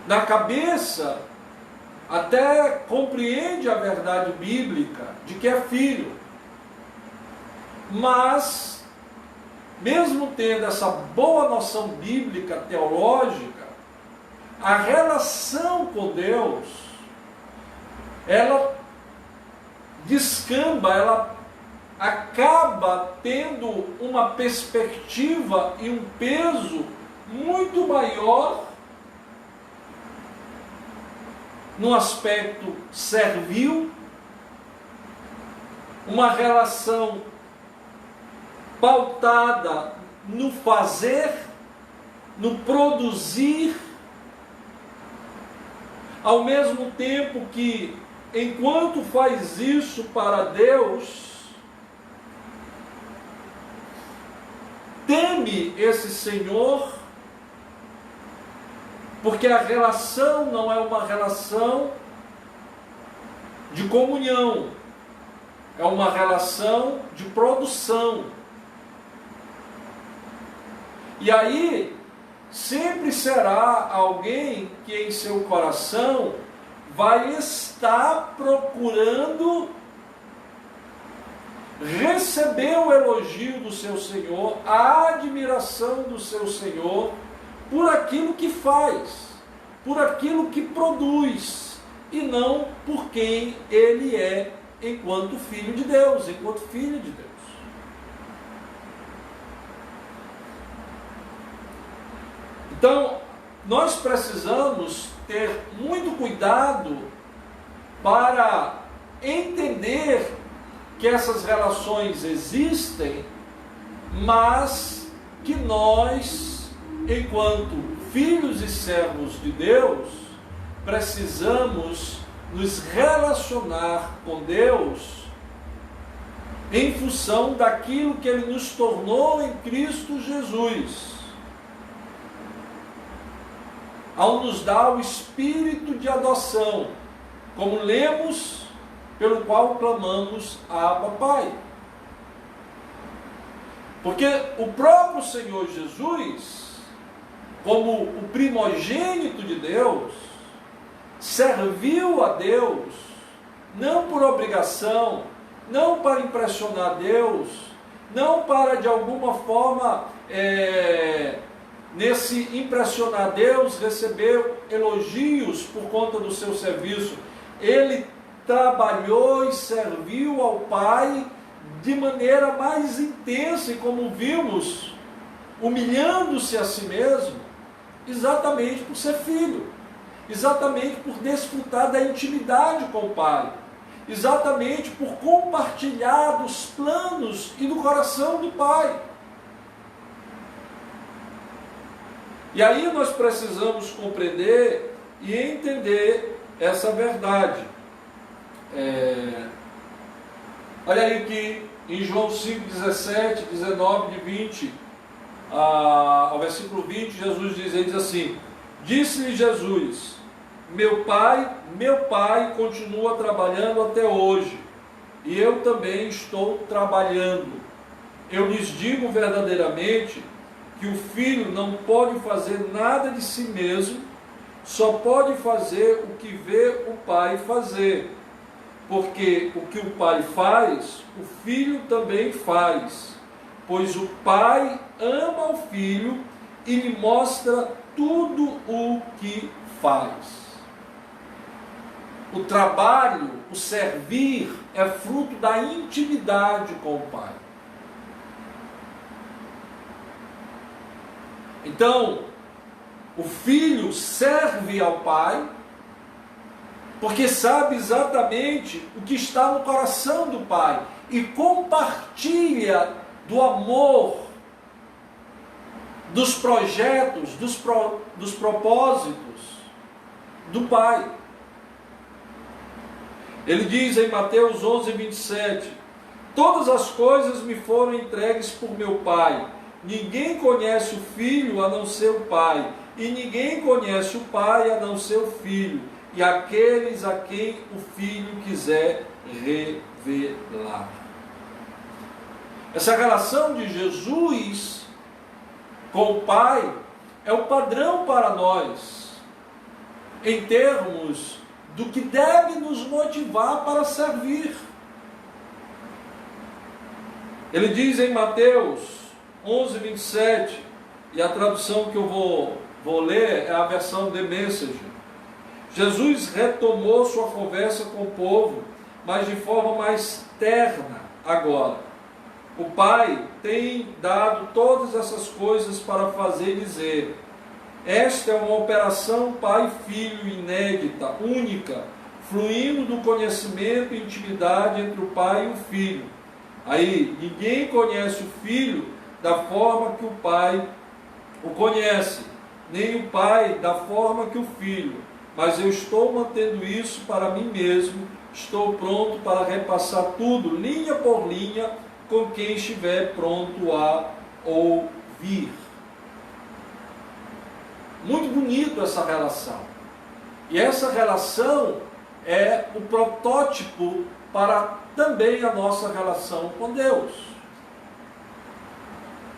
Na cabeça, até compreende a verdade bíblica de que é filho. Mas, mesmo tendo essa boa noção bíblica, teológica, a relação com Deus, ela descamba, ela acaba tendo uma perspectiva e um peso muito maior no aspecto servil, uma relação pautada no fazer, no produzir, ao mesmo tempo que, enquanto faz isso para Deus, teme esse Senhor, porque a relação não é uma relação de comunhão, é uma relação de produção. E aí, sempre será alguém que em seu coração vai estar procurando receber o elogio do seu Senhor, a admiração do seu Senhor, por aquilo que faz, por aquilo que produz, e não por quem ele é enquanto filho de Deus, enquanto filho de Deus. Então, nós precisamos ter muito cuidado para entender que essas relações existem, mas que nós, enquanto filhos e servos de Deus, precisamos nos relacionar com Deus em função daquilo que Ele nos tornou em Cristo Jesus, ao nos dar o espírito de adoção, como lemos, pelo qual clamamos a Abba Pai. Porque o próprio Senhor Jesus, como o primogênito de Deus, serviu a Deus, não por obrigação, não para impressionar Deus, não para de alguma forma, nesse impressionar Deus, receber elogios por conta do seu serviço. Ele trabalhou e serviu ao Pai de maneira mais intensa, e como vimos, humilhando-se a si mesmo, exatamente por ser filho, exatamente por desfrutar da intimidade com o Pai, exatamente por compartilhar dos planos e do coração do Pai. E aí nós precisamos compreender e entender essa verdade. Olha aí que em João 5, 17, 19 e 20, ao versículo 20, Jesus diz assim: disse-lhe Jesus, meu pai continua trabalhando até hoje, e eu também estou trabalhando. Eu lhes digo verdadeiramente que o filho não pode fazer nada de si mesmo, só pode fazer o que vê o pai fazer. Porque o que o pai faz, o filho também faz. Pois o pai ama o filho e lhe mostra tudo o que faz. O trabalho, o servir, é fruto da intimidade com o pai. Então, o filho serve ao pai, porque sabe exatamente o que está no coração do pai, e compartilha do amor, dos projetos, dos propósitos do pai. Ele diz em Mateus 11, 27, todas as coisas me foram entregues por meu pai. Ninguém conhece o filho a não ser o pai, e ninguém conhece o pai a não ser o filho, e aqueles a quem o filho quiser revelar. Essa relação de Jesus com o pai é o padrão para nós, em termos do que deve nos motivar para servir. Ele diz em Mateus 11, 27, e a tradução que eu vou ler é a versão The Message. Jesus retomou sua conversa com o povo, mas de forma mais terna agora. O Pai tem dado todas essas coisas para fazer dizer. Esta é uma operação pai-filho inédita, única, fluindo do conhecimento e intimidade entre o pai e o filho. Aí, ninguém conhece o filho da forma que o pai o conhece, nem o pai da forma que o filho. Mas eu estou mantendo isso para mim mesmo, estou pronto para repassar tudo, linha por linha, com quem estiver pronto a ouvir. Muito bonito essa relação. E essa relação é o protótipo para também a nossa relação com Deus.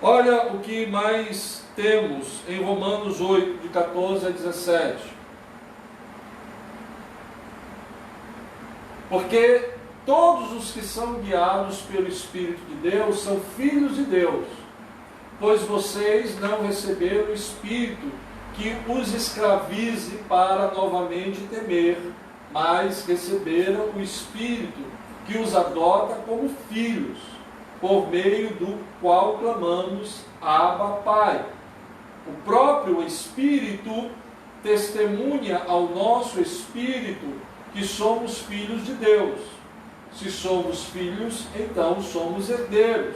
Olha o que mais temos em Romanos 8, de 14 a 17. Porque todos os que são guiados pelo Espírito de Deus são filhos de Deus, pois vocês não receberam o Espírito que os escravize para novamente temer, mas receberam o Espírito que os adota como filhos, por meio do qual clamamos, Abba, Pai. O próprio Espírito testemunha ao nosso Espírito que somos filhos de Deus. Se somos filhos, então somos herdeiros.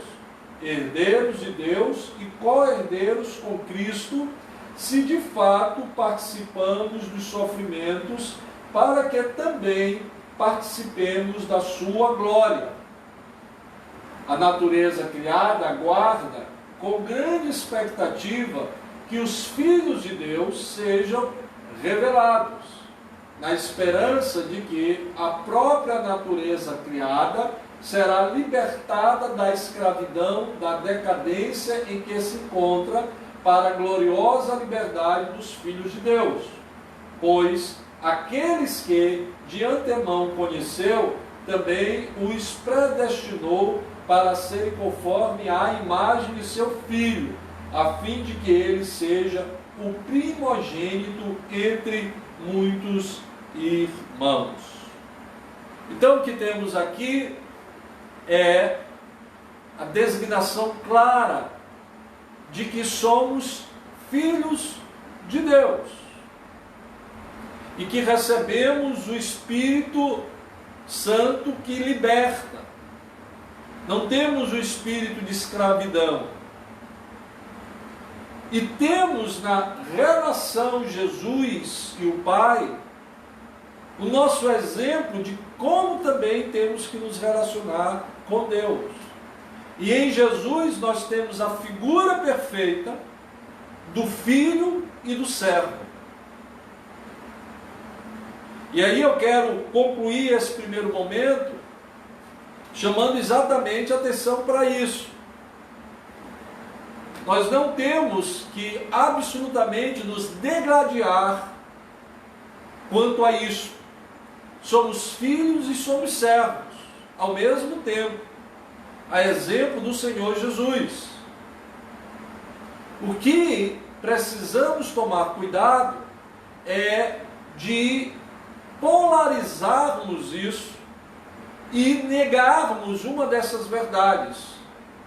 Herdeiros de Deus e co-herdeiros com Cristo, se de fato participamos dos sofrimentos, para que também participemos da sua glória. A natureza criada aguarda com grande expectativa que os filhos de Deus sejam revelados, na esperança de que a própria natureza criada será libertada da escravidão, da decadência em que se encontra, para a gloriosa liberdade dos filhos de Deus. Pois aqueles que de antemão conheceu, também os predestinou para serem conforme à imagem de seu Filho, a fim de que ele seja o primogênito entre muitos irmãos. Então o que temos aqui é a designação clara de que somos filhos de Deus e que recebemos o Espírito Santo que liberta. Não temos o espírito de escravidão. E temos na relação Jesus e o Pai o nosso exemplo de como também temos que nos relacionar com Deus. E em Jesus nós temos a figura perfeita do filho e do servo. E aí eu quero concluir esse primeiro momento chamando exatamente a atenção para isso. Nós não temos que absolutamente nos degladiar quanto a isso. Somos filhos e somos servos ao mesmo tempo, a exemplo do Senhor Jesus. O que precisamos tomar cuidado é de polarizarmos isso e negarmos uma dessas verdades,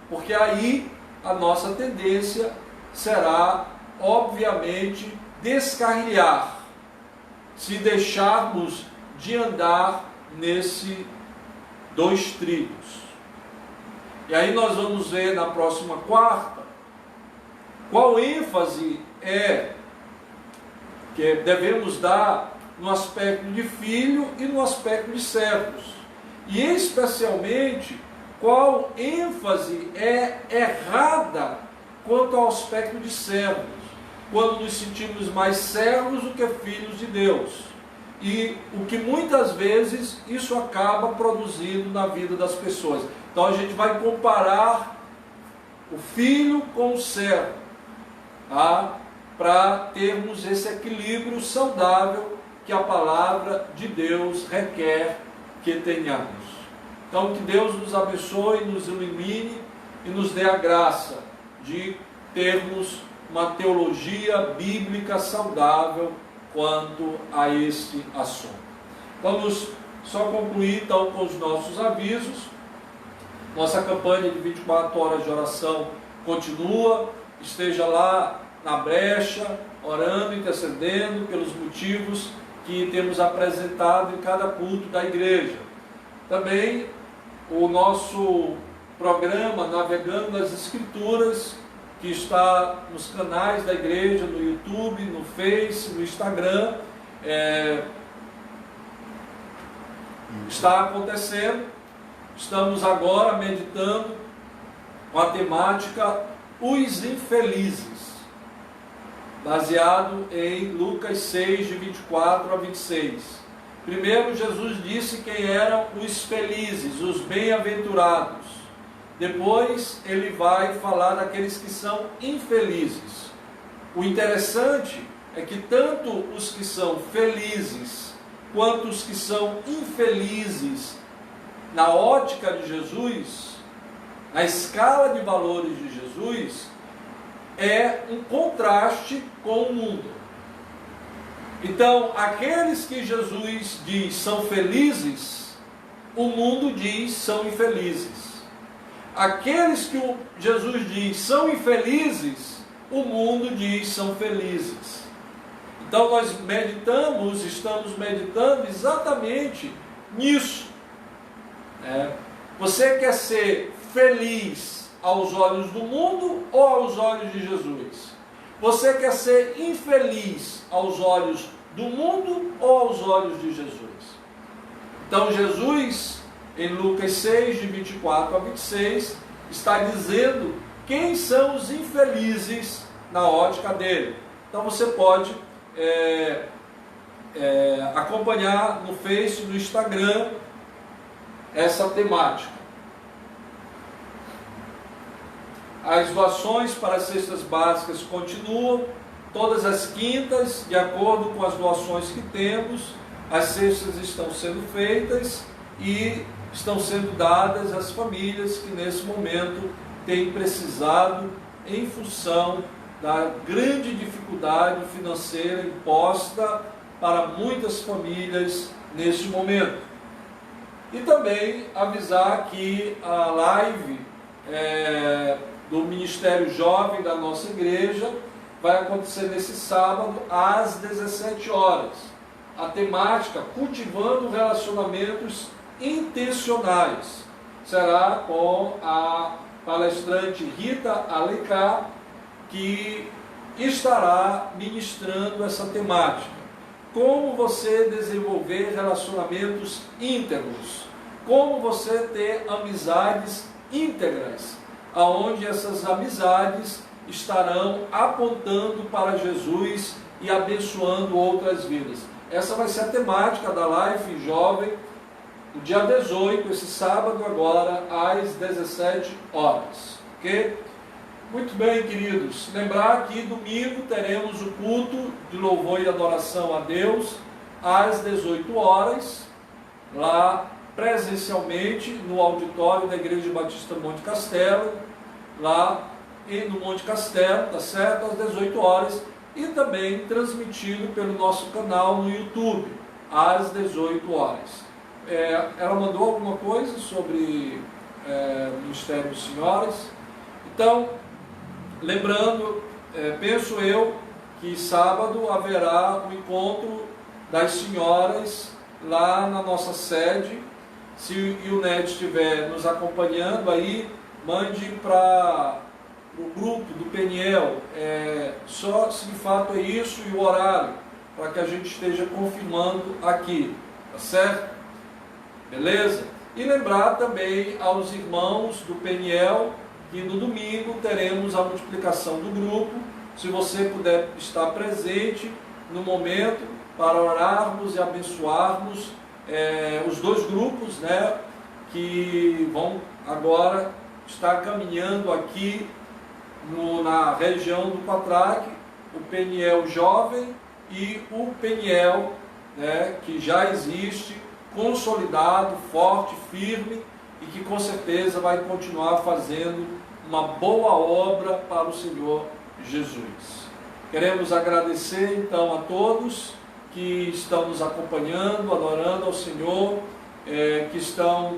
porque aí a nossa tendência será, obviamente, descarrilhar, se deixarmos de andar nesse dois trilhos. E aí nós vamos ver na próxima quarta qual ênfase que devemos dar no aspecto de filho e no aspecto de servos. E especialmente qual ênfase é errada quanto ao aspecto de servos, quando nos sentimos mais servos do que filhos de Deus. E o que muitas vezes isso acaba produzindo na vida das pessoas. Então a gente vai comparar o filho com o servo, tá? Para termos esse equilíbrio saudável que a palavra de Deus requer que tenhamos. Então que Deus nos abençoe, nos ilumine e nos dê a graça de termos uma teologia bíblica saudável quanto a este assunto. Vamos só concluir então com os nossos avisos. Nossa campanha de 24 horas de oração continua. Esteja lá na brecha, orando, intercedendo pelos motivos que temos apresentado em cada culto da igreja. Também o nosso programa Navegando nas Escrituras, que está nos canais da igreja, no YouTube, no Face, no Instagram, está acontecendo. Estamos agora meditando com a temática Os Infelizes, baseado em Lucas 6, de 24 a 26. Primeiro, Jesus disse quem eram os felizes, os bem-aventurados. Depois, ele vai falar daqueles que são infelizes. O interessante é que tanto os que são felizes, quanto os que são infelizes, na ótica de Jesus, na escala de valores de Jesus, é um contraste com o mundo. Então, aqueles que Jesus diz são felizes, o mundo diz são infelizes. Aqueles que Jesus diz são infelizes, o mundo diz são felizes. Então nós estamos meditando exatamente nisso. Você quer ser feliz aos olhos do mundo ou aos olhos de Jesus? Você quer ser infeliz aos olhos do mundo ou aos olhos de Jesus? Então Jesus, em Lucas 6, de 24 a 26, está dizendo quem são os infelizes na ótica dele. Então você pode acompanhar no Face, no Instagram, essa temática. As doações para as cestas básicas continuam, todas as quintas, de acordo com as doações que temos, as cestas estão sendo feitas e estão sendo dadas às famílias que nesse momento têm precisado em função da grande dificuldade financeira imposta para muitas famílias neste momento. E também avisar que a live do Ministério Jovem da nossa igreja vai acontecer nesse sábado às 17 horas. A temática Cultivando Relacionamentos Intencionais será com a palestrante Rita Alencar, que estará ministrando essa temática. Como você desenvolver relacionamentos íntegros, como você ter amizades íntegras, aonde essas amizades estarão apontando para Jesus e abençoando outras vidas. Essa vai ser a temática da Life Jovem, o dia 18, esse sábado agora, às 17 horas. Ok? Muito bem, queridos. Lembrar que domingo teremos o culto de louvor e adoração a Deus, às 18 horas, lá presencialmente, no auditório da Igreja Batista Monte Castelo, lá no Monte Castelo, tá certo? Às 18 horas, e também transmitido pelo nosso canal no YouTube, às 18 horas. Ela mandou alguma coisa sobre o Ministério de Senhoras. Então, lembrando, penso eu que sábado haverá o encontro das senhoras lá na nossa sede. Se o Ned estiver nos acompanhando aí, mande para o grupo do Peniel, só se de fato é isso e o horário, para que a gente esteja confirmando aqui, tá certo? Beleza? E lembrar também aos irmãos do Peniel que no domingo teremos a multiplicação do grupo. Se você puder estar presente no momento para orarmos e abençoarmos os dois grupos, né, que vão agora estar caminhando aqui na região do Patraque, o Peniel Jovem e o Peniel, né, que já existe, consolidado, forte, firme, e que com certeza vai continuar fazendo uma boa obra para o Senhor Jesus. Queremos agradecer então a todos que estão nos acompanhando, adorando ao Senhor, que estão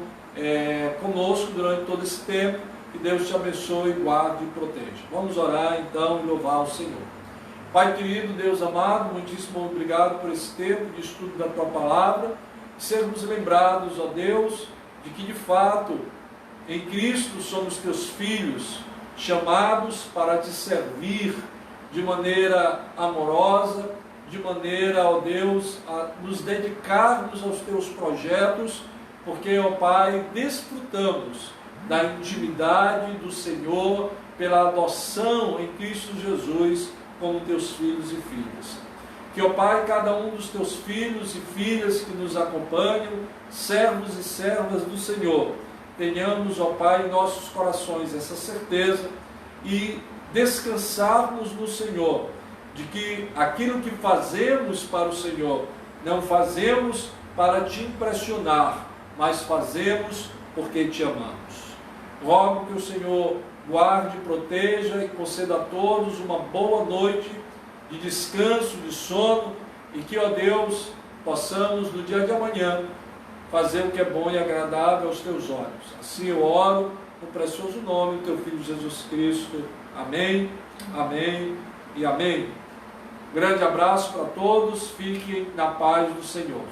conosco durante todo esse tempo. Que Deus te abençoe, guarde e proteja. Vamos orar então e louvar ao Senhor. Pai querido, Deus amado, muitíssimo obrigado por esse tempo de estudo da Tua Palavra. Sermos lembrados, ó Deus, de que de fato em Cristo somos Teus filhos, chamados para Te servir de maneira amorosa, de maneira, ó Deus, a nos dedicarmos aos Teus projetos, porque, ó Pai, desfrutamos da intimidade do Senhor pela adoção em Cristo Jesus como Teus filhos e filhas. Que, ó Pai, cada um dos Teus filhos e filhas que nos acompanham, servos e servas do Senhor, tenhamos, ó Pai, em nossos corações essa certeza e descansarmos no Senhor, de que aquilo que fazemos para o Senhor, não fazemos para Te impressionar, mas fazemos porque Te amamos. Rogo que o Senhor guarde, proteja e conceda a todos uma boa noite de descanso, de sono, e que, ó Deus, possamos no dia de amanhã fazer o que é bom e agradável aos Teus olhos. Assim eu oro no precioso nome do Teu Filho Jesus Cristo. Amém, amém e amém. Grande abraço para todos, fiquem na paz do Senhor.